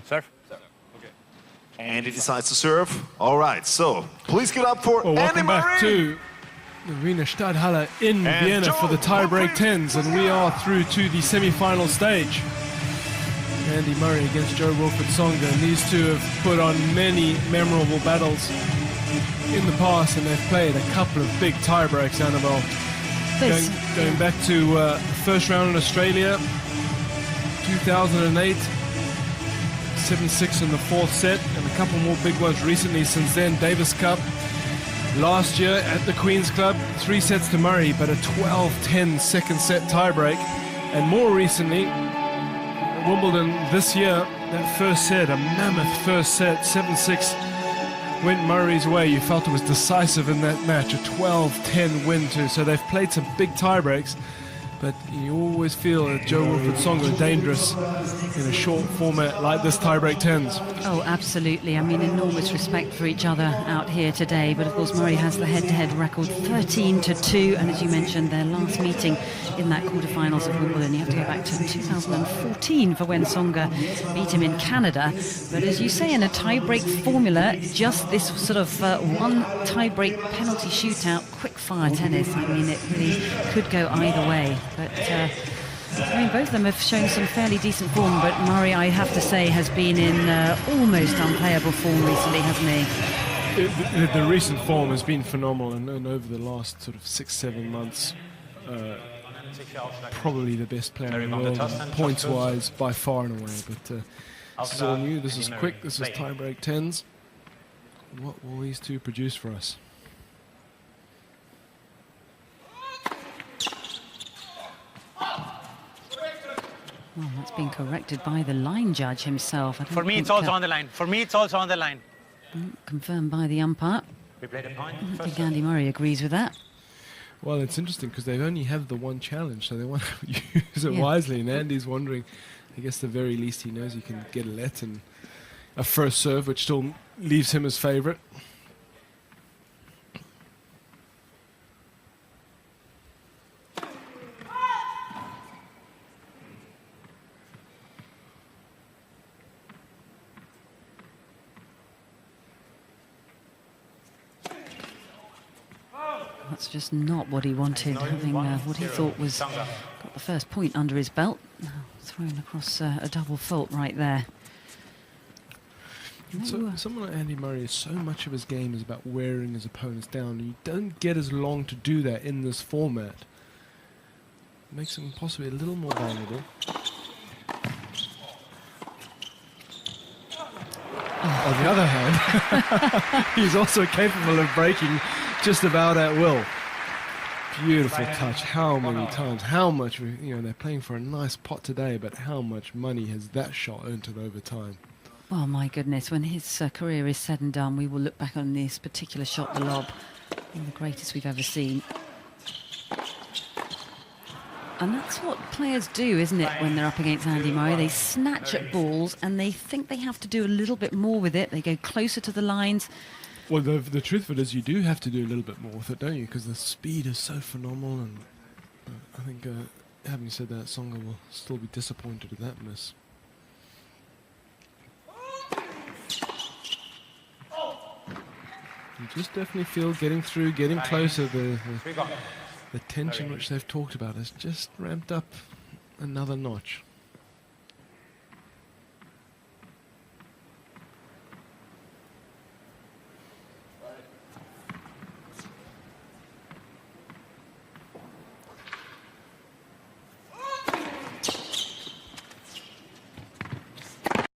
Serve. And he decides to serve. All right, so please get up for Well, welcome Andy back Murray. to the Wiener Stadthalle in And Vienna Joe for the tiebreak Wilfried 10s, and we are through to the semi-final stage. Andy Murray against Joe Wilfried Tsonga, and these two have put on many memorable battles in the past, and they've played a couple of big tiebreaks, Annabelle. Going back to the first round in Australia, 2008, 7-6 in the fourth set, and a couple more big ones recently since then. Davis Cup last year at the Queen's Club, 3 sets to Murray, but a 12-10 second set tiebreak. And more recently, at Wimbledon this year, that first set, a mammoth first set, 7-6, went Murray's way. You felt it was decisive in that match, a 12-10 win too. So they've played some big tiebreaks, but you always feel that Joe Wilfried Tsonga is dangerous in a short format like this tiebreak 10s. Oh, absolutely. I mean, enormous respect for each other out here today. But of course, Murray has the head-to-head record 13-2. And as you mentioned, their last meeting in that quarterfinals of Wimbledon, you have to go back to 2014 for when Tsonga beat him in Canada. But as you say, in a tiebreak formula, just this sort of one tiebreak penalty shootout, quick-fire tennis. I mean, it really could go either way. But I mean, both of them have shown some fairly decent form, but Murray, I have to say, has been in almost unplayable form recently, hasn't he? The recent form has been phenomenal, and over the last sort of 6-7 months, probably the best player in the world, points-wise, by far and away. But this is all new, this is quick, this is tiebreak 10s. What will these two produce for us? Well, that's been corrected by the line judge himself. For me, it's also on the line. For me, it's also on the line. Confirmed by the umpire. We played a point. I think Andy Murray agrees with that. Well, it's interesting because they only have the one challenge, so they want to use it wisely. And Andy's wondering, I guess the very least he knows he can get a let and a first serve, which still leaves him as favourite. That's just not what he wanted, having what he thought was got the first point under his belt. Now thrown across a double fault right there. So, someone like Andy Murray, so much of his game is about wearing his opponents down, and you don't get as long to do that in this format. It makes him possibly a little more vulnerable. On the other hand, he's also capable of breaking just about at will. Beautiful touch. How many times, how much, you know, they're playing for a nice pot today, but how much money has that shot earned it over time? Well, my goodness, when his career is said and done, we will look back on this particular shot, the lob, one of the greatest we've ever seen. And that's what players do, isn't it, when they're up against Andy Murray? They snatch at balls and they think they have to do a little bit more with it. They go closer to the lines. Well, the truth of it is you do have to do a little bit more with it, don't you? Because the speed is so phenomenal, and I think, having said that, Tsonga will still be disappointed with that miss. You just definitely feel getting through, getting closer, the tension which they've talked about has just ramped up another notch.